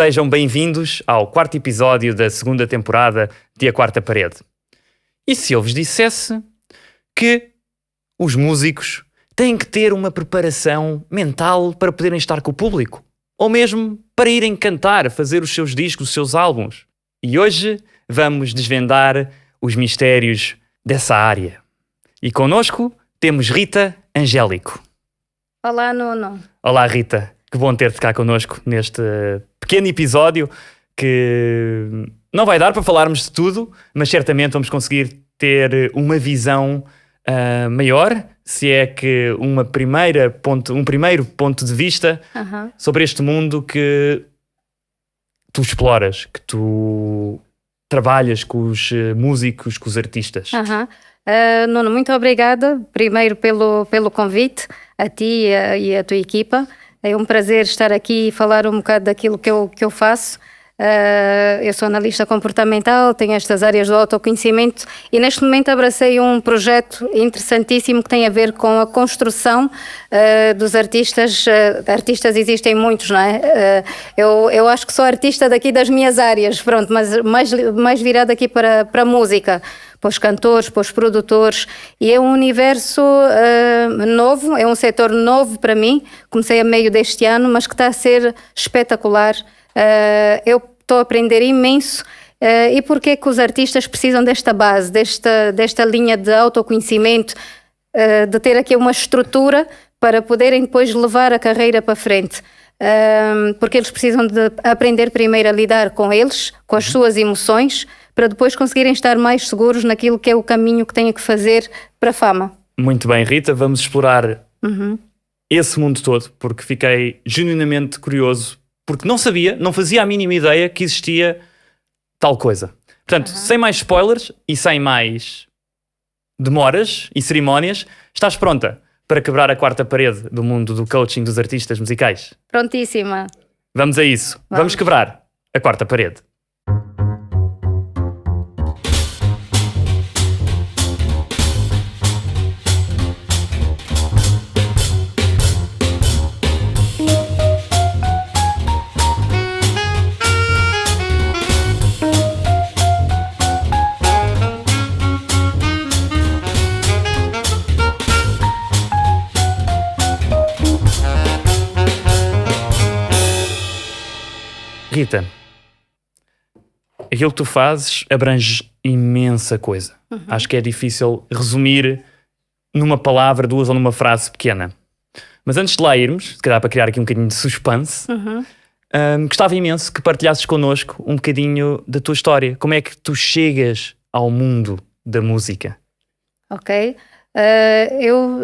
Sejam bem-vindos ao quarto episódio da segunda temporada de A Quarta Parede. E se eu vos dissesse que os músicos têm que ter uma preparação mental para poderem estar com o público? Ou mesmo para irem cantar, fazer os seus discos, os seus álbuns? E hoje vamos desvendar os mistérios dessa área. E connosco temos Rita Angélico. Olá, Nuno. Olá, Rita. Que bom ter-te cá connosco neste pequeno episódio que não vai dar para falarmos de tudo, mas certamente vamos conseguir ter uma visão maior, se é que um primeiro ponto de vista sobre este mundo que tu exploras, que tu trabalhas com os músicos, com os artistas. Nuno, muito obrigada primeiro pelo convite, a ti e a tua equipa. É um prazer estar aqui e falar um bocado daquilo que eu faço. Eu sou analista comportamental, tenho estas áreas do autoconhecimento e neste momento abracei um projeto interessantíssimo que tem a ver com a construção dos artistas. Artistas existem muitos, não é? Eu acho que sou artista daqui das minhas áreas, pronto, mas mais virada aqui para a música, para os cantores, para os produtores, e é um universo novo, é um setor novo para mim. Comecei a meio deste ano, mas que está a ser espetacular. Eu estou a aprender imenso. E porquê que os artistas precisam desta base, desta linha de autoconhecimento, de ter aqui uma estrutura para poderem depois levar a carreira para frente? Porque eles precisam de aprender primeiro a lidar com eles, com as suas emoções, para depois conseguirem estar mais seguros naquilo que é o caminho que têm que fazer para a fama. Muito bem, Rita, vamos explorar esse mundo todo, porque fiquei genuinamente curioso, porque não fazia a mínima ideia que existia tal coisa. Portanto, sem mais spoilers e sem mais demoras e cerimónias, estás pronta para quebrar a quarta parede do mundo do coaching dos artistas musicais? Prontíssima. Vamos a isso. Vamos quebrar a quarta parede. Rita, aquilo que tu fazes abrange imensa coisa. Acho que é difícil resumir numa palavra, duas ou numa frase pequena. Mas antes de lá irmos, se calhar para criar aqui um bocadinho de suspense, gostava imenso que partilhasses connosco um bocadinho da tua história. Como é que tu chegas ao mundo da música? Ok. Eu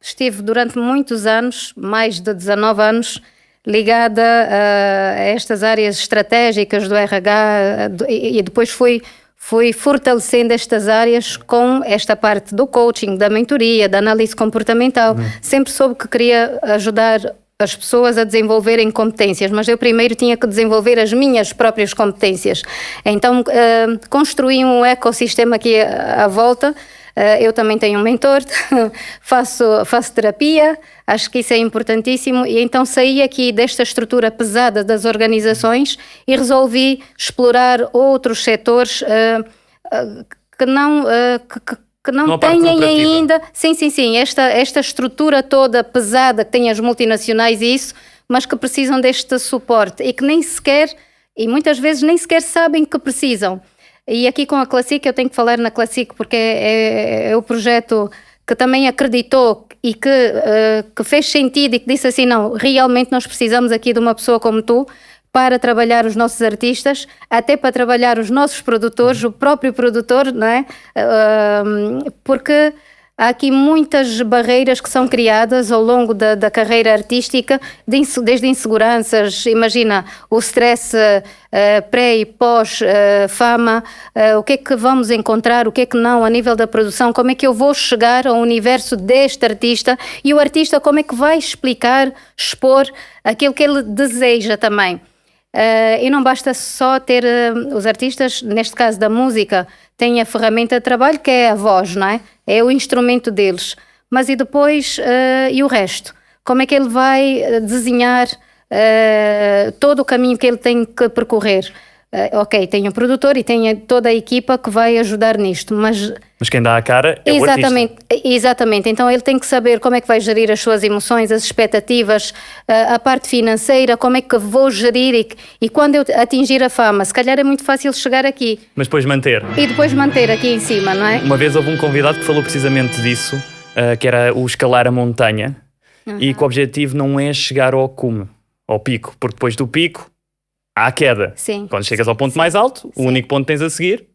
estive durante muitos anos, mais de 19 anos, ligada a estas áreas estratégicas do RH e depois fui fortalecendo estas áreas com esta parte do coaching, da mentoria, da análise comportamental. Sempre soube que queria ajudar as pessoas a desenvolverem competências, mas eu primeiro tinha que desenvolver as minhas próprias competências. Então construí um ecossistema aqui à volta. Eu também tenho um mentor, faço terapia, acho que isso é importantíssimo, e então saí aqui desta estrutura pesada das organizações e resolvi explorar outros setores que não têm ainda, sim, esta estrutura toda pesada que tem as multinacionais e isso, mas que precisam deste suporte e que nem sequer, e muitas vezes nem sequer sabem que precisam. E aqui com a Classic, eu tenho que falar na Classic porque é o projeto que também acreditou e que fez sentido e que disse assim, não, realmente nós precisamos aqui de uma pessoa como tu para trabalhar os nossos artistas, até para trabalhar os nossos produtores, o próprio produtor, não é? Porque há aqui muitas barreiras que são criadas ao longo da carreira artística, desde inseguranças, imagina, o stress pré e pós fama, o que é que vamos encontrar, o que é que não a nível da produção, como é que eu vou chegar ao universo deste artista e o artista como é que vai explicar, expor aquilo que ele deseja também. E não basta só ter os artistas, neste caso da música, têm a ferramenta de trabalho que é a voz, não é? É o instrumento deles. Mas e depois, e o resto? Como é que ele vai desenhar todo o caminho que ele tem que percorrer. Ok, tem o produtor e tem toda a equipa que vai ajudar nisto, mas quem dá a cara é o artista. Exatamente, então ele tem que saber como é que vai gerir as suas emoções, as expectativas, a parte financeira, como é que vou gerir e quando eu atingir a fama, se calhar é muito fácil chegar aqui. Mas depois manter. E depois manter aqui em cima, não é? Uma vez houve um convidado que falou precisamente disso, que era o escalar a montanha, e que o objetivo não é chegar ao cume, ao pico, porque depois do pico há a queda. Sim. Quando chegas ao ponto mais alto, o único ponto que tens a seguir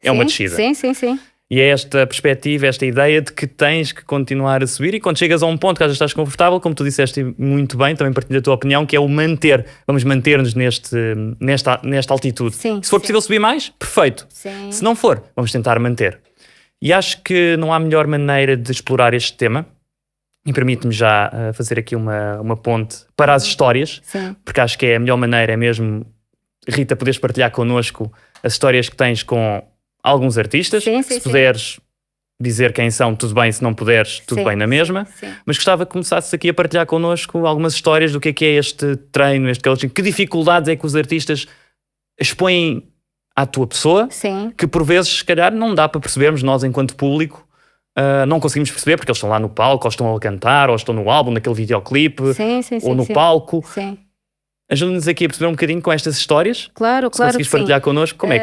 é uma descida. Sim. E é esta perspectiva, esta ideia de que tens que continuar a subir e quando chegas a um ponto que já estás confortável, como tu disseste muito bem, também partilho a tua opinião, que é o manter. Vamos manter-nos nesta altitude. Sim, se for possível subir mais, perfeito. Sim. Se não for, vamos tentar manter. E acho que não há melhor maneira de explorar este tema. E permite-me já fazer aqui uma ponte para as histórias, porque acho que é a melhor maneira, é mesmo, Rita, poderes partilhar connosco as histórias que tens com alguns artistas. Se puderes dizer quem são, tudo bem, se não puderes, tudo bem na mesma. Mas gostava que começasses aqui a partilhar connosco algumas histórias do que é este treino, este coaching, que dificuldades é que os artistas expõem à tua pessoa, que por vezes, se calhar, não dá para percebermos nós enquanto público. Não conseguimos perceber porque eles estão lá no palco, ou estão a cantar, ou estão no álbum, naquele videoclipe, ou no palco. Ajuda-nos aqui a perceber um bocadinho com estas histórias. Claro, se conseguires partilhar connosco, como é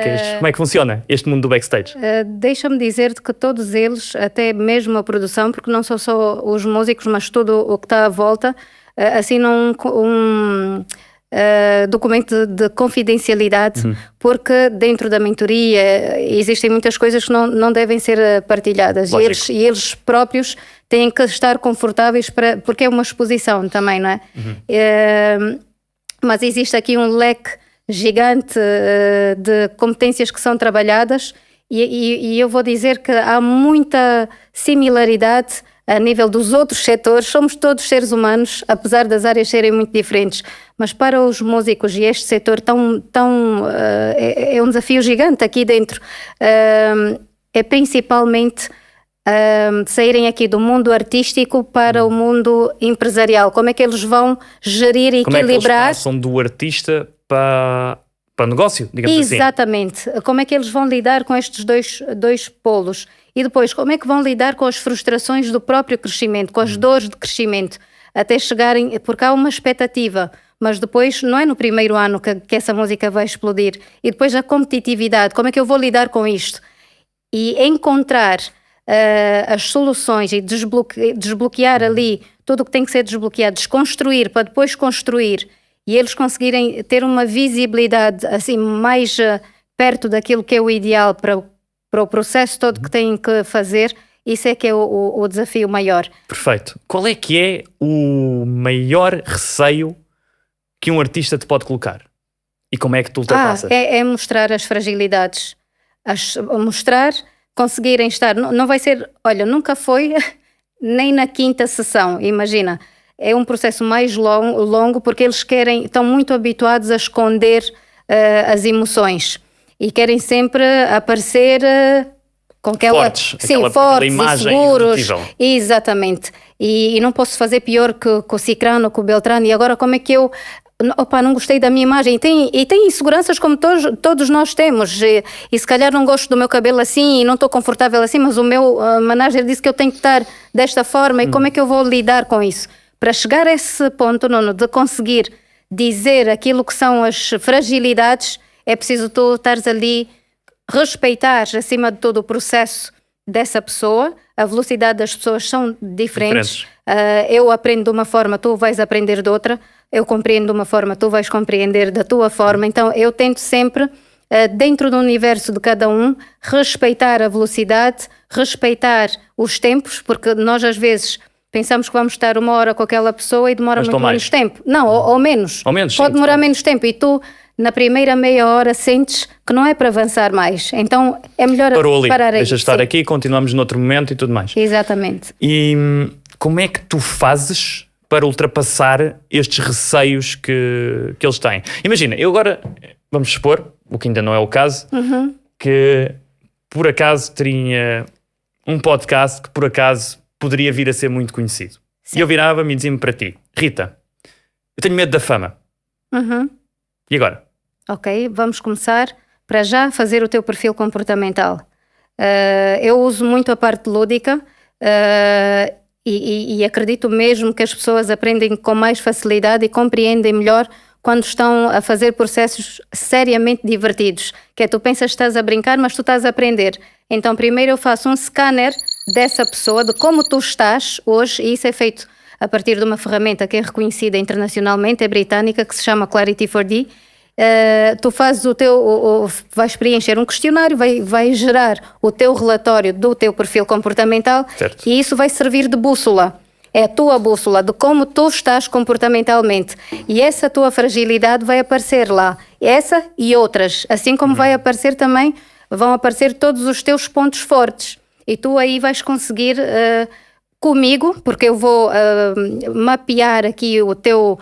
que funciona este mundo do backstage? Deixa-me dizer-te que todos eles, até mesmo a produção, porque não são só os músicos, mas tudo o que está à volta, assinam um documento de confidencialidade, porque dentro da mentoria existem muitas coisas que não devem ser partilhadas e eles próprios têm que estar confortáveis porque é uma exposição também, não é? Mas existe aqui um leque gigante de competências que são trabalhadas e eu vou dizer que há muita similaridade a nível dos outros setores. Somos todos seres humanos, apesar das áreas serem muito diferentes, mas para os músicos e este setor é um desafio gigante aqui dentro. É principalmente saírem aqui do mundo artístico para o mundo empresarial. Como é que eles vão gerir e equilibrar? Como é que eles passam do artista para o negócio, digamos assim? Exatamente. Como é que eles vão lidar com estes dois polos? E depois, como é que vão lidar com as frustrações do próprio crescimento, com as dores de crescimento, até chegarem, porque há uma expectativa, mas depois não é no primeiro ano que essa música vai explodir. E depois a competitividade, como é que eu vou lidar com isto? E encontrar as soluções e desbloquear ali tudo o que tem que ser desbloqueado, desconstruir para depois construir, e eles conseguirem ter uma visibilidade assim mais perto daquilo que é o ideal para o processo todo que têm que fazer. Isso é que é o desafio maior. Perfeito. Qual é que é o maior receio que um artista te pode colocar? E como é que tu ultrapassas? É mostrar as fragilidades. Mostrar, conseguirem estar... Não vai ser... Olha, nunca foi nem na quinta sessão, imagina. É um processo mais longo porque eles estão muito habituados a esconder as emoções. E querem sempre aparecer com fortes, imagem e seguros. Exatamente. E não posso fazer pior que o Cicrano, que o Beltrano. E agora como é que eu... não gostei da minha imagem. E tem inseguranças como todos nós temos. E se calhar não gosto do meu cabelo assim e não estou confortável assim, mas o meu manager disse que eu tenho que estar desta forma. E como é que eu vou lidar com isso? Para chegar a esse ponto, Nuno, de conseguir dizer aquilo que são as fragilidades, é preciso tu estares ali, respeitar acima de todo o processo dessa pessoa. A velocidade das pessoas são diferentes. Eu aprendo de uma forma, tu vais aprender de outra. Eu compreendo de uma forma, tu vais compreender da tua forma. Então eu tento sempre, dentro do universo de cada um, respeitar a velocidade, respeitar os tempos, porque nós às vezes pensamos que vamos estar 1 hora com aquela pessoa e demora muito menos tempo. Não, ou menos. Pode demorar menos tempo. E tu, na primeira meia hora, sentes que não é para avançar mais. Então é melhor parar aí. Deixa estar aqui, continuamos noutro momento e tudo mais. Exatamente. E como é que tu fazes para ultrapassar estes receios que eles têm? Imagina, eu agora, vamos supor, o que ainda não é o caso, que por acaso teria um podcast que por acaso poderia vir a ser muito conhecido. Sim. E eu virava-me e dizia-me para ti, Rita, Eu tenho medo da fama. E agora? Ok, vamos começar para já fazer o teu perfil comportamental. Eu uso muito a parte lúdica e acredito mesmo que as pessoas aprendem com mais facilidade e compreendem melhor quando estão a fazer processos seriamente divertidos. Que é, tu pensas que estás a brincar, mas tu estás a aprender. Então primeiro eu faço um scanner dessa pessoa, de como tu estás hoje, e isso é feito a partir de uma ferramenta que é reconhecida internacionalmente, é britânica, que se chama Clarity 4D. Tu fazes vais preencher um questionário, vai gerar o teu relatório do teu perfil comportamental, certo. E isso vai servir de bússola. É a tua bússola de como tu estás comportamentalmente, e essa tua fragilidade vai aparecer lá, essa e outras, assim como vai aparecer também, vão aparecer todos os teus pontos fortes, e tu aí vais conseguir comigo, porque eu vou mapear aqui o teu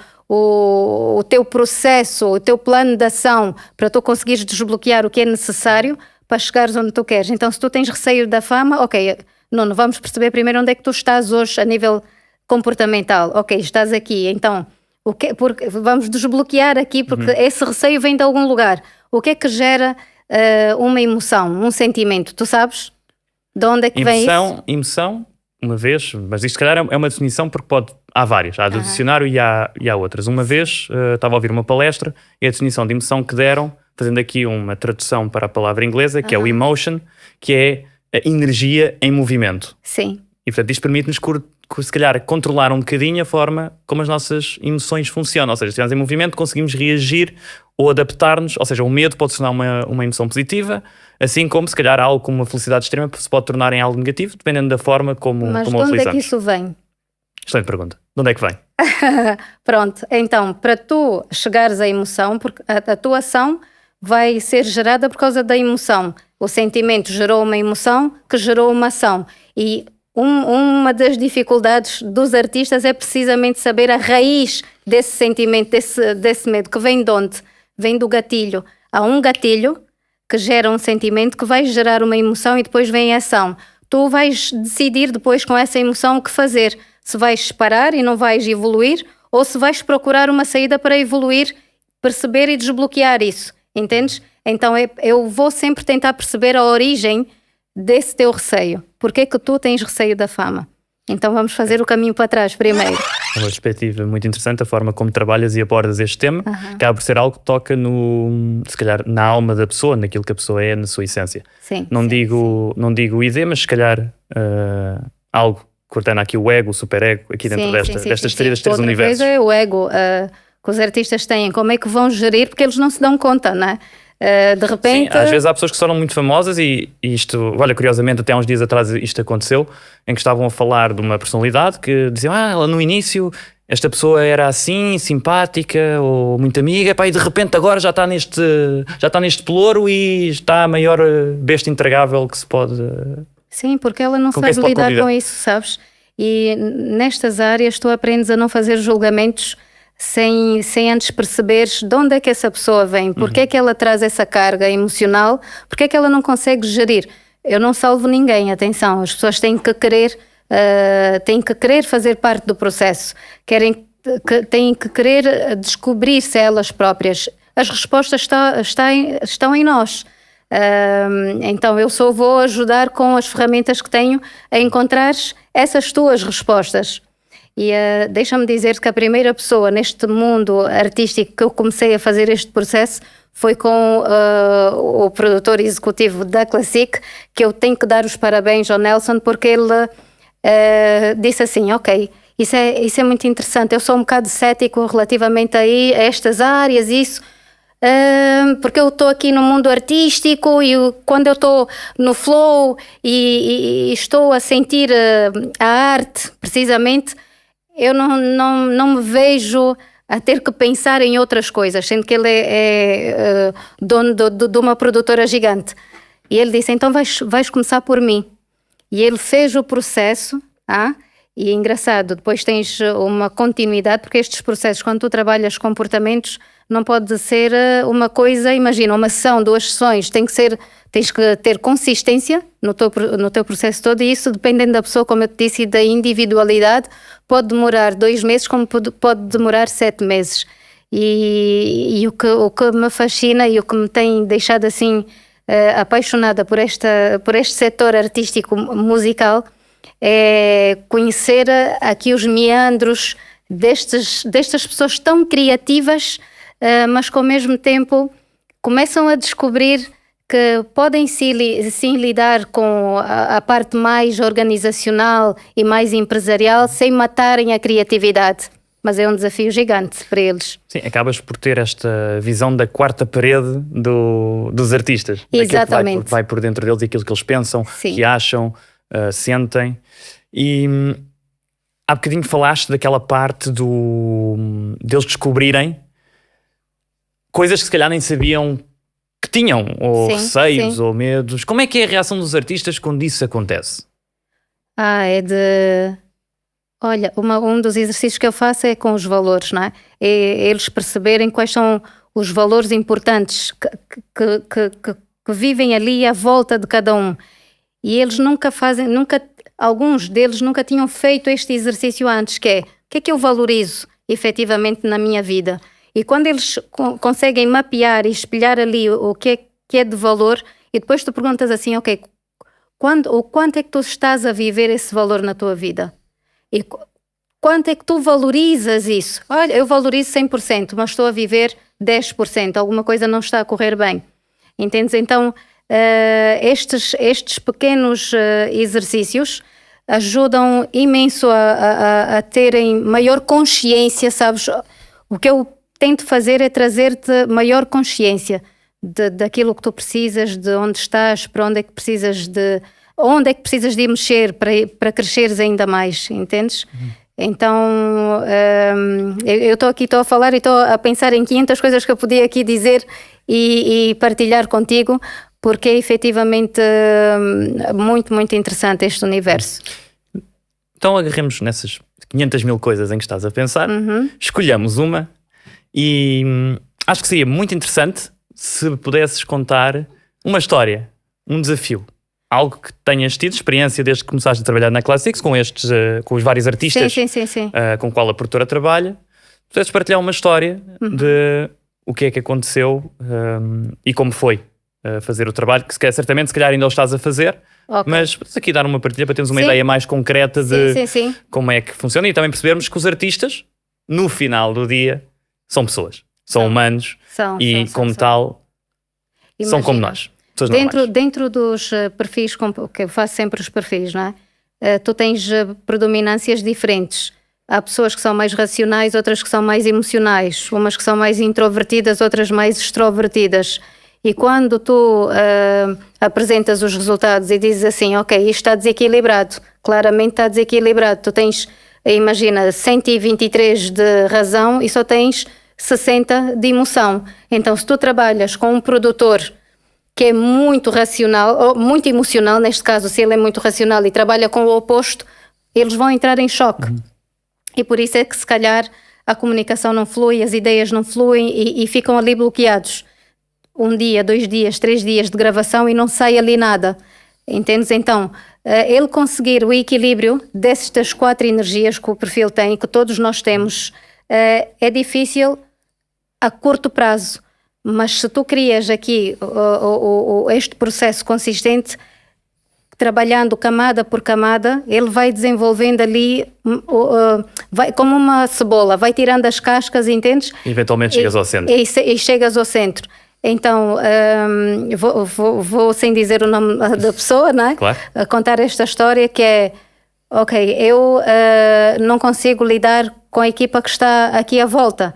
processo, o teu plano de ação, para tu conseguires desbloquear o que é necessário para chegares onde tu queres. Então, se tu tens receio da fama, ok, Nuno, vamos perceber primeiro onde é que tu estás hoje a nível comportamental. Ok, estás aqui, então porque vamos desbloquear aqui, porque esse receio vem de algum lugar. O que é que gera uma emoção, um sentimento? Tu sabes de onde é que vem isso? Emoção, uma vez, mas isto se calhar é uma definição, porque há várias, há do dicionário e há outras. Uma vez estava a ouvir uma palestra e a definição de emoção que deram, fazendo aqui uma tradução para a palavra inglesa, que é o emotion, que é a energia em movimento. Sim. E portanto isto permite-nos, se calhar, controlar um bocadinho a forma como as nossas emoções funcionam. Ou seja, se estivermos em movimento, conseguimos reagir ou adaptar-nos. Ou seja, o medo pode se tornar uma emoção positiva, assim como, se calhar, algo como uma felicidade extrema se pode tornar em algo negativo, dependendo da forma como Mas como de onde utilizamos. é que isso vem? Excelente pergunta. De onde é que vem? Pronto, então, para tu chegares à emoção, porque a tua ação vai ser gerada por causa da emoção. O sentimento gerou uma emoção que gerou uma ação. E uma das dificuldades dos artistas é precisamente saber a raiz desse sentimento, desse medo, que vem de onde? Vem do gatilho. Há um gatilho que gera um sentimento que vai gerar uma emoção e depois vem a ação. Tu vais decidir depois com essa emoção o que fazer. Se vais parar e não vais evoluir, ou se vais procurar uma saída para evoluir, perceber e desbloquear isso. Entendes? Então eu vou sempre tentar perceber a origem desse teu receio. Porquê que tu tens receio da fama? Então vamos fazer o caminho para trás primeiro. É uma perspectiva muito interessante a forma como trabalhas e abordas este tema. Acaba por ser algo que toca se calhar na alma da pessoa, naquilo que a pessoa é, na sua essência. Sim, não digo ID, mas se calhar algo cortando aqui o ego, o superego, aqui dentro destas três universos. Outra coisa é o ego que os artistas têm. Como é que vão gerir? Porque eles não se dão conta, não é? De repente... Sim, às vezes há pessoas que se tornam muito famosas e isto, olha, curiosamente, até há uns dias atrás isto aconteceu, em que estavam a falar de uma personalidade que diziam, ela no início, esta pessoa era assim, simpática ou muito amiga, e de repente agora já está neste pelouro e está a maior besta intragável que se pode... Sim, porque ela não sabe lidar com isso, sabes? E nestas áreas tu aprendes a não fazer julgamentos sem antes perceberes de onde é que essa pessoa vem, porque é que ela traz essa carga emocional, porque é que ela não consegue gerir. Eu não salvo ninguém, atenção, as pessoas têm que querer fazer parte do processo, têm que querer descobrir-se elas próprias. As respostas estão em nós. Então eu só vou ajudar com as ferramentas que tenho a encontrar essas tuas respostas. E deixa-me dizer que a primeira pessoa neste mundo artístico que eu comecei a fazer este processo foi com o produtor executivo da Classic, que eu tenho que dar os parabéns ao Nelson, porque ele disse assim, ok, isso é muito interessante, eu sou um bocado cético relativamente a estas áreas, porque eu estou aqui no mundo artístico e quando eu estou no flow e estou a sentir a arte, precisamente, eu não me vejo a ter que pensar em outras coisas, sendo que ele é dono de uma produtora gigante. E ele disse, então vais começar por mim. E ele fez o processo, e é engraçado, depois tens uma continuidade, porque estes processos, quando tu trabalhas comportamentos, não pode ser uma coisa, imagina, uma sessão, 2 sessões, tens que ter consistência no teu processo todo, e isso, dependendo da pessoa, como eu te disse, e da individualidade, pode demorar 2 meses, como pode demorar 7 meses. E o que me fascina e o que me tem deixado assim apaixonada por este setor artístico musical é conhecer aqui os meandros destas pessoas tão criativas, mas que ao mesmo tempo começam a descobrir que podem sim lidar com a parte mais organizacional e mais empresarial sem matarem a criatividade. Mas é um desafio gigante para eles. Sim, acabas por ter esta visão da quarta parede dos artistas. Exatamente. Que vai por dentro deles e aquilo que eles pensam, Sim. que acham, sentem. E há bocadinho falaste daquela parte deles descobrirem coisas que se calhar nem sabiam que tinham, ou Sim, receios, sim. ou medos. Como é que é a reação dos artistas quando isso acontece? Olha, um dos exercícios que eu faço é com os valores, não é? É eles perceberem quais são os valores importantes que vivem ali à volta de cada um. E eles alguns deles nunca tinham feito este exercício antes, que é, o que é que eu valorizo efetivamente na minha vida? E quando eles conseguem mapear e espelhar ali o que é de valor, e depois tu perguntas assim, ok, quanto é que tu estás a viver esse valor na tua vida? E quanto é que tu valorizas isso? Olha, eu valorizo 100%, mas estou a viver 10%, alguma coisa não está a correr bem. Entendes? Então, estes pequenos exercícios ajudam imenso a terem maior consciência, sabes? O que eu tento fazer é trazer-te maior consciência daquilo que tu precisas, de onde estás, para onde é que precisas de ir mexer para cresceres ainda mais, entendes? Então, eu estou a falar e estou a pensar em 500 coisas que eu podia aqui dizer e partilhar contigo, porque é efetivamente muito, muito interessante este universo. Então agarremos nessas 500 mil coisas em que estás a pensar, escolhamos uma e acho que seria muito interessante se pudesses contar uma história, um desafio. Algo que tenhas tido experiência desde que começaste a trabalhar na Classics, com os vários artistas Sim. com o qual a produtora trabalha. Pudesses partilhar uma história de o que é que aconteceu e como foi fazer o trabalho, que certamente se calhar ainda o estás a fazer, mas podes aqui dar uma partilha para termos uma ideia mais concreta de como é que funciona e também percebermos que os artistas, no final do dia, são pessoas, são humanos e como tal, são como nós. Dentro dos perfis, que eu faço sempre os perfis, não é? Tu tens predominâncias diferentes. Há pessoas que são mais racionais, outras que são mais emocionais, umas que são mais introvertidas, outras mais extrovertidas. E quando tu apresentas os resultados e dizes assim, ok, isto está desequilibrado, claramente está desequilibrado. Tu tens, imagina, 123 de razão e só tens 60 de emoção. Então, se tu trabalhas com um produtor que é muito racional, ou muito emocional, neste caso, se ele é muito racional e trabalha com o oposto, eles vão entrar em choque. E por isso é que, se calhar, a comunicação não flui, as ideias não fluem e ficam ali bloqueados. 1 dia, 2 dias, 3 dias de gravação e não sai ali nada. Entendes? Então, ele conseguir o equilíbrio destas 4 energias que o perfil tem, que todos nós temos, é difícil a curto prazo. Mas se tu crias aqui este processo consistente, trabalhando camada por camada, ele vai desenvolvendo ali, vai, como uma cebola, vai tirando as cascas, entendes? E eventualmente chegas ao centro. E chegas ao centro. Então, vou sem dizer o nome da pessoa, não é? Claro. A contar esta história que é, ok, eu não consigo lidar com a equipa que está aqui à volta.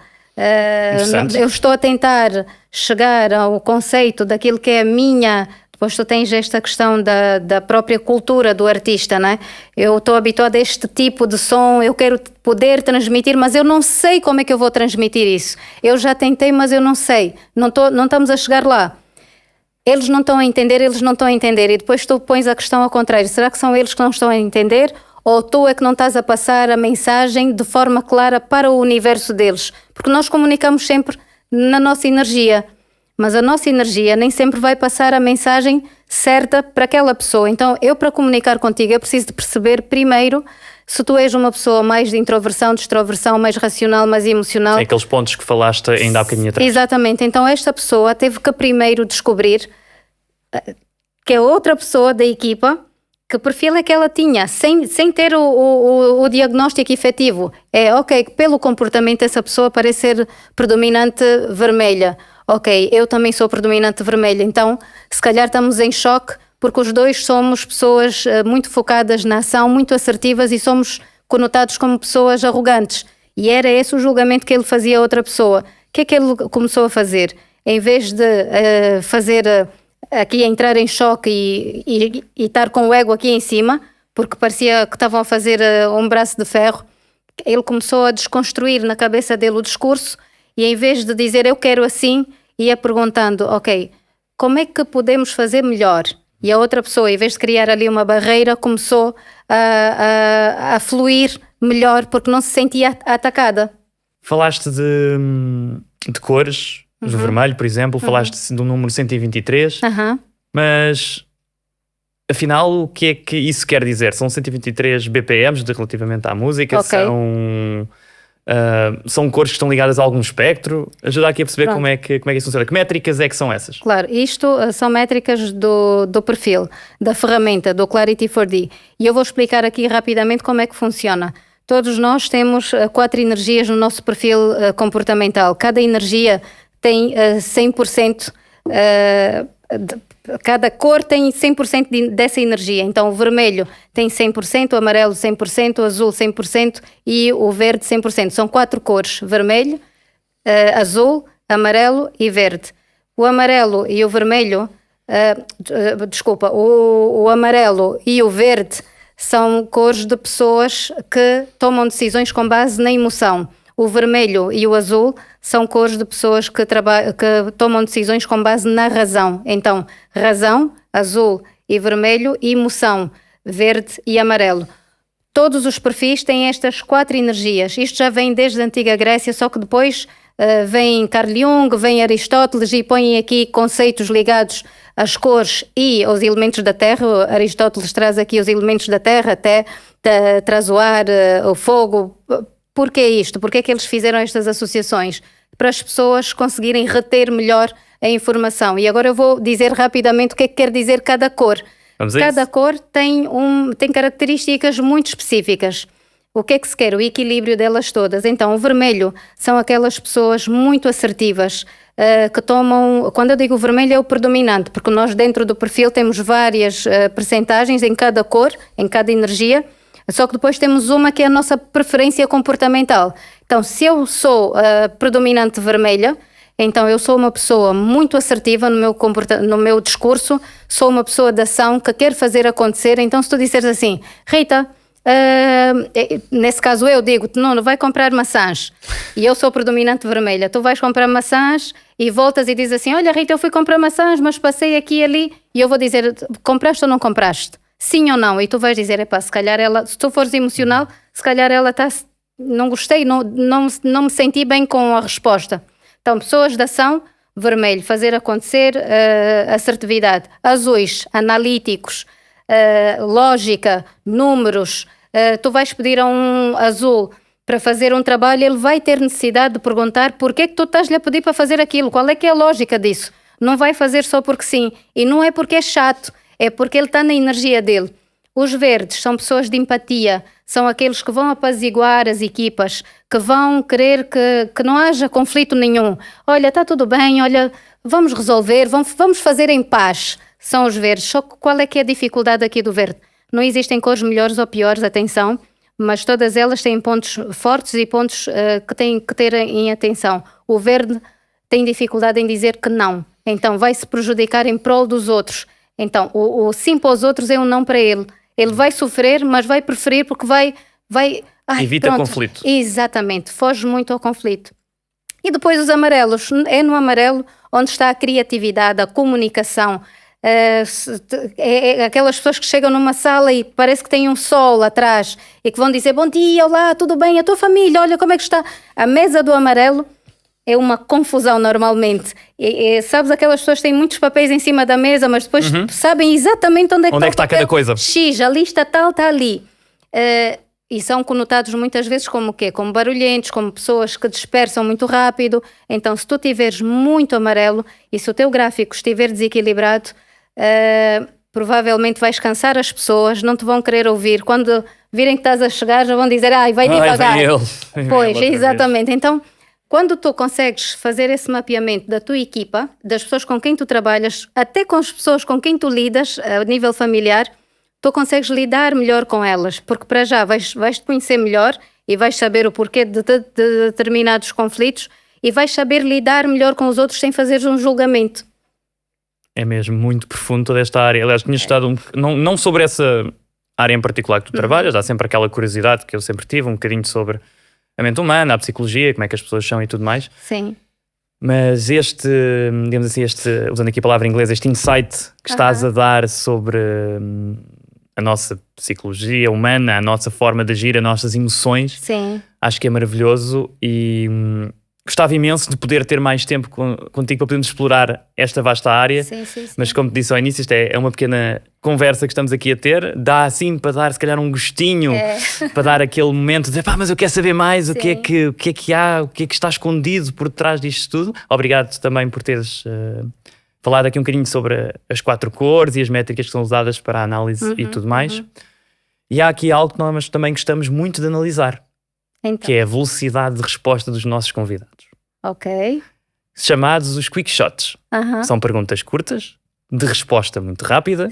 Eu estou a tentar chegar ao conceito daquilo que é a minha. Depois tu tens esta questão da própria cultura do artista, não é? Eu estou habituada a este tipo de som, eu quero poder transmitir, mas eu não sei como é que eu vou transmitir isso. Eu já tentei, mas eu não sei. Não estamos a chegar lá. Eles não estão a entender, e depois tu pões a questão ao contrário. Será que são eles que não estão a entender? Ou tu é que não estás a passar a mensagem de forma clara para o universo deles? Porque nós comunicamos sempre na nossa energia. Mas a nossa energia nem sempre vai passar a mensagem certa para aquela pessoa. Então, eu para comunicar contigo, eu preciso de perceber primeiro se tu és uma pessoa mais de introversão, de extroversão, mais racional, mais emocional. Sim, aqueles pontos que falaste ainda há bocadinho atrás. Exatamente. Então, esta pessoa teve que primeiro descobrir que a outra pessoa da equipa, que perfil é que ela tinha, sem ter o diagnóstico efetivo. Ok, pelo comportamento dessa pessoa parece ser predominante vermelha. Ok, eu também sou predominante vermelha, então se calhar estamos em choque porque os dois somos pessoas muito focadas na ação, muito assertivas e somos conotados como pessoas arrogantes. E era esse o julgamento que ele fazia a outra pessoa. O que é que ele começou a fazer? Em vez de aqui entrar em choque e estar com o ego aqui em cima, porque parecia que estavam a fazer um braço de ferro, ele começou a desconstruir na cabeça dele o discurso e em vez de dizer eu quero assim, ia perguntando, ok, como é que podemos fazer melhor? E a outra pessoa, em vez de criar ali uma barreira, começou a fluir melhor porque não se sentia atacada. Falaste de cores, do vermelho, por exemplo, falaste do número 123, mas afinal o que é que isso quer dizer? São 123 BPMs relativamente à música, são cores que estão ligadas a algum espectro? Ajuda aqui a perceber como é que isso funciona. Que métricas é que são essas? Claro, isto são métricas do perfil, da ferramenta, do Clarity 4D. E eu vou explicar aqui rapidamente como é que funciona. Todos nós temos 4 energias no nosso perfil comportamental. Cada energia tem 100%, cada cor tem 100% dessa energia. Então o vermelho tem 100%, o amarelo 100%, o azul 100% e o verde 100%. São 4 cores, vermelho, azul, amarelo e verde. O amarelo e o vermelho, o amarelo e o verde são cores de pessoas que tomam decisões com base na emoção. O vermelho e o azul são cores de pessoas que tomam decisões com base na razão. Então, razão, azul e vermelho, e emoção, verde e amarelo. Todos os perfis têm estas 4 energias. Isto já vem desde a Antiga Grécia, só que depois vem Carl Jung, vem Aristóteles e põem aqui conceitos ligados às cores e aos elementos da Terra. Aristóteles traz aqui os elementos da Terra, até traz o ar, o fogo. Porquê isto? Porquê é que eles fizeram estas associações? Para as pessoas conseguirem reter melhor a informação. E agora eu vou dizer rapidamente o que é que quer dizer cada cor. Cada cor tem características muito específicas. O que é que se quer? O equilíbrio delas todas. Então, o vermelho são aquelas pessoas muito assertivas, que tomam... Quando eu digo o vermelho é o predominante, porque nós dentro do perfil temos várias percentagens em cada cor, em cada energia, só que depois temos uma que é a nossa preferência comportamental. Então, se eu sou predominante vermelha, então eu sou uma pessoa muito assertiva no meu discurso, sou uma pessoa de ação que quer fazer acontecer. Então, se tu disseres assim, Rita, nesse caso eu digo, não vai comprar maçãs, e eu sou predominante vermelha, tu vais comprar maçãs e voltas e dizes assim, olha Rita, eu fui comprar maçãs, mas passei aqui e ali, e eu vou dizer, compraste ou não compraste? Sim ou não? E tu vais dizer, se calhar ela, se tu fores emocional, se calhar ela está, não gostei, não me senti bem com a resposta. Então, pessoas de ação, vermelho, fazer acontecer, assertividade. Azuis, analíticos, lógica, números. Tu vais pedir a um azul para fazer um trabalho, ele vai ter necessidade de perguntar porquê é que tu estás-lhe a pedir para fazer aquilo, qual é que é a lógica disso? Não vai fazer só porque sim, e não é porque é chato, é porque ele está na energia dele. Os verdes são pessoas de empatia, são aqueles que vão apaziguar as equipas, que vão querer que não haja conflito nenhum. Olha, está tudo bem, olha, vamos resolver, vamos fazer em paz. São os verdes. Só que qual é que é a dificuldade aqui do verde? Não existem cores melhores ou piores, atenção, mas todas elas têm pontos fortes e pontos que têm que ter em atenção. O verde tem dificuldade em dizer que não, então vai se prejudicar em prol dos outros. Então, o sim para os outros é um não para ele. Ele vai sofrer, mas vai preferir porque vai... Evita conflito. Exatamente, foge muito ao conflito. E depois os amarelos. É no amarelo onde está a criatividade, a comunicação. Aquelas pessoas que chegam numa sala e parece que tem um sol atrás e que vão dizer bom dia, olá, tudo bem, a tua família, olha como é que está. A mesa do amarelo é uma confusão normalmente. Sabes, aquelas pessoas têm muitos papéis em cima da mesa, mas depois sabem exatamente onde é que está cada coisa. X, a lista tal, está ali. E são conotados muitas vezes como o quê? Como barulhentos, como pessoas que dispersam muito rápido. Então, se tu tiveres muito amarelo e se o teu gráfico estiver desequilibrado, provavelmente vais cansar as pessoas, não te vão querer ouvir. Quando virem que estás a chegar, já vão dizer, vai devagar. Pois, exatamente. Então, quando tu consegues fazer esse mapeamento da tua equipa, das pessoas com quem tu trabalhas, até com as pessoas com quem tu lidas a nível familiar, tu consegues lidar melhor com elas, porque para já vais-te conhecer melhor e vais saber o porquê de determinados conflitos e vais saber lidar melhor com os outros sem fazeres um julgamento. É mesmo muito profundo toda esta área. Aliás, tinha estado não sobre essa área em particular que tu trabalhas, há sempre aquela curiosidade que eu sempre tive, um bocadinho sobre a mente humana, a psicologia, como é que as pessoas são e tudo mais. Sim. Mas digamos assim, usando aqui a palavra inglesa, este insight que estás a dar sobre a nossa psicologia humana, a nossa forma de agir, as nossas emoções, sim, acho que é maravilhoso e gostava imenso de poder ter mais tempo contigo para podermos explorar esta vasta área. Sim. Mas como te disse ao início, isto é uma pequena conversa que estamos aqui a ter. Dá assim para dar se calhar um gostinho, para dar aquele momento de mas eu quero saber mais, o que é que há, o que é que está escondido por trás disto tudo. Obrigado também por teres falado aqui um bocadinho sobre as 4 cores e as métricas que são usadas para a análise e tudo mais. E há aqui algo que nós também gostamos muito de analisar, então, que é a velocidade de resposta dos nossos convidados. Ok. Chamados os quick shots. São perguntas curtas, de resposta muito rápida.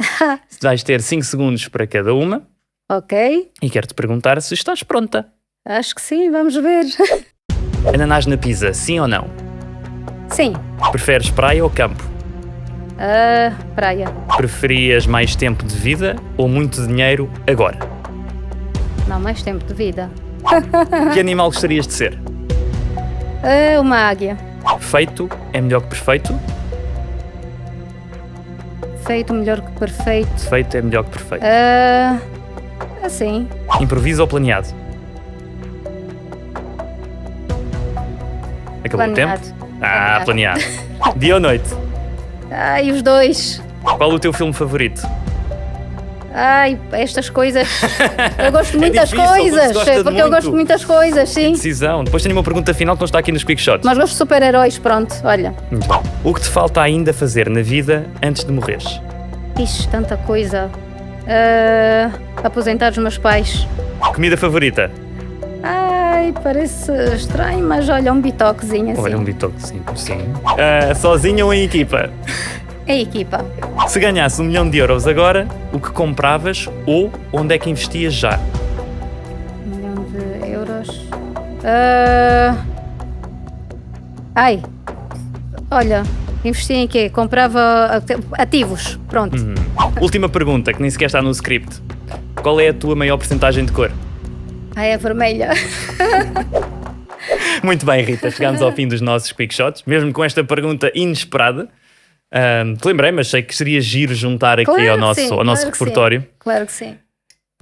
Vais ter 5 segundos para cada uma. Ok. E quero-te perguntar se estás pronta. Acho que sim, vamos ver. Ananás na pizza, sim ou não? Sim. Preferes praia ou campo? Praia. Preferias mais tempo de vida ou muito dinheiro agora? Não, mais tempo de vida. Que animal gostarias de ser? Uma águia. Feito é melhor que perfeito? Feito melhor que perfeito. Feito é melhor que perfeito. Assim. Improviso ou planeado? Acabou planeado. O tempo? Planeado. Dia ou noite? E os dois. Qual o teu filme favorito? Estas coisas. Eu gosto de muitas coisas. Porque eu gosto de muitas coisas, sim. Decisão. Depois tenho uma pergunta final que não está aqui nos quick shots. Mas gosto de super-heróis, pronto, olha. Muito bom. O que te falta ainda fazer na vida antes de morreres? Ixi, tanta coisa. Aposentar os meus pais. Comida favorita? Parece estranho, mas olha, um bitoquezinho assim. Olha, um bitoquezinho, sim. Sozinha ou em equipa? Em equipa. Se ganhasse 1 milhão de euros agora, o que compravas ou onde é que investias já? 1 milhão de euros. Olha, investi em quê? Comprava ativos, pronto. Última pergunta, que nem sequer está no script. Qual é a tua maior porcentagem de cor? É vermelha. Muito bem, Rita, chegámos ao fim dos nossos quick shots, mesmo com esta pergunta inesperada. Te lembrei, mas sei que seria giro juntar aqui ao nosso repertório. Sim. Claro que sim.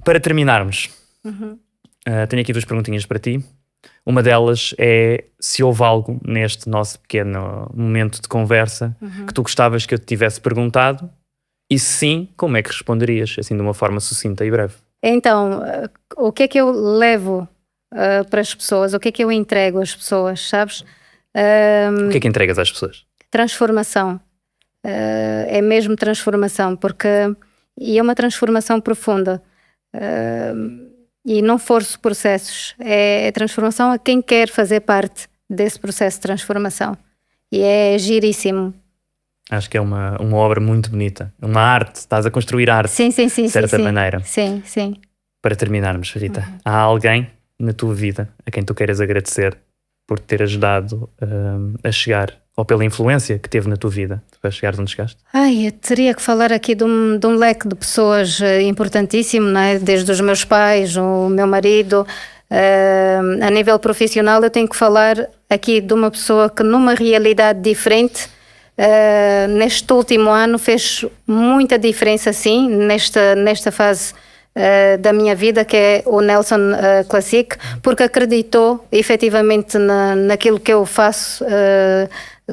Para terminarmos, tenho aqui 2 perguntinhas para ti. Uma delas é se houve algo neste nosso pequeno momento de conversa que tu gostavas que eu te tivesse perguntado, e se sim, como é que responderias, assim de uma forma sucinta e breve? Então, o que é que eu levo para as pessoas? O que é que eu entrego às pessoas, sabes? O que é que entregas às pessoas? Transformação. É mesmo transformação, e é uma transformação profunda. E não forço processos. É transformação a quem quer fazer parte desse processo de transformação. E é giríssimo. Acho que é uma obra muito bonita. Uma arte. Estás a construir arte. Sim. De certa maneira. Sim. Para terminarmos, Rita, há alguém na tua vida a quem tu queiras agradecer por te ter ajudado a chegar, ou pela influência que teve na tua vida para chegares onde chegaste? Eu teria que falar aqui de um leque de pessoas importantíssimo, não é? Desde os meus pais, o meu marido. A nível profissional, eu tenho que falar aqui de uma pessoa que numa realidade diferente, neste último ano fez muita diferença, sim, nesta fase da minha vida, que é o Nelson Classic, porque acreditou efetivamente naquilo que eu faço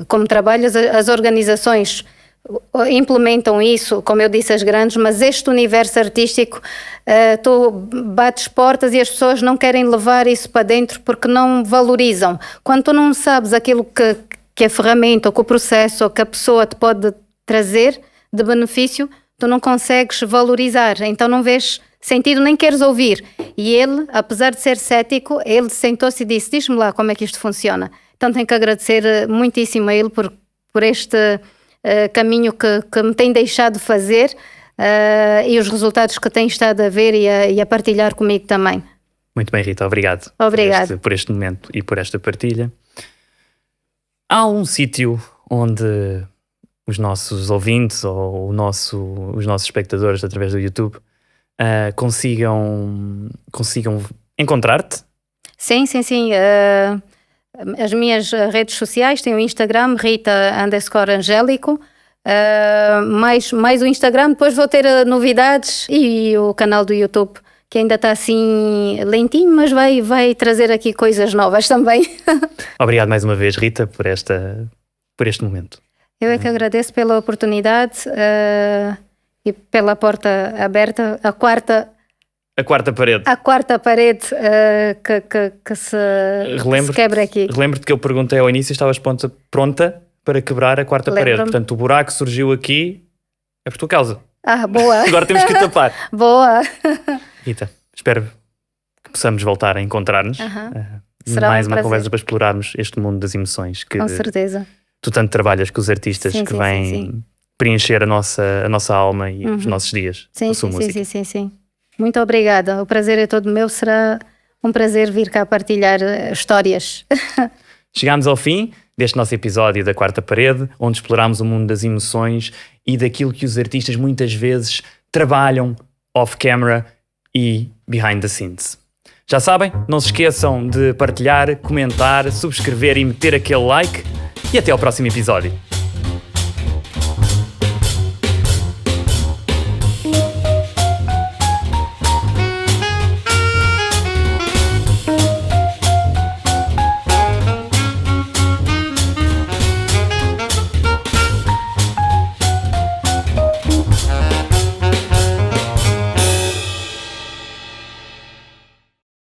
como trabalho. As organizações implementam isso, como eu disse, as grandes, mas este universo artístico, tu bates portas e as pessoas não querem levar isso para dentro porque não valorizam. Quando tu não sabes aquilo que a ferramenta, ou que o processo, ou que a pessoa te pode trazer de benefício, tu não consegues valorizar, então não vês sentido, nem queres ouvir. E ele, apesar de ser cético, ele sentou-se e disse: diz-me lá como é que isto funciona. Então tenho que agradecer muitíssimo a ele por este caminho que me tem deixado fazer e os resultados que tem estado a ver e a partilhar comigo também. Muito bem, Rita, obrigado. Obrigado. Por este momento e por esta partilha. Há um sítio onde os nossos ouvintes ou os nossos espectadores através do YouTube consigam encontrar-te? Sim. As minhas redes sociais, têm o Instagram, Rita_Angélico, mais o Instagram, depois vou ter novidades, e o canal do YouTube, que ainda está assim lentinho, mas vai trazer aqui coisas novas também. Obrigado mais uma vez, Rita, por este momento. Eu é que agradeço pela oportunidade e pela porta aberta, a quarta parede. A quarta parede que se quebra aqui. Relembro-te que eu perguntei ao início, estavas pronta para quebrar a quarta parede. Portanto, o buraco surgiu aqui é por tua causa. Boa. Agora temos que tapar. Boa. Rita, espero que possamos voltar a encontrar-nos. Será mais um uma prazer. Conversa para explorarmos este mundo das emoções. Que com certeza. Tu tanto trabalhas com os artistas que vêm preencher a nossa alma e os nossos dias com a sua música. Sim. Muito obrigada. O prazer é todo meu. Será um prazer vir cá partilhar histórias. Chegámos ao fim deste nosso episódio da Quarta Parede, onde explorámos o mundo das emoções e daquilo que os artistas muitas vezes trabalham off-camera e behind the scenes. Já sabem, não se esqueçam de partilhar, comentar, subscrever e meter aquele like. E até ao próximo episódio.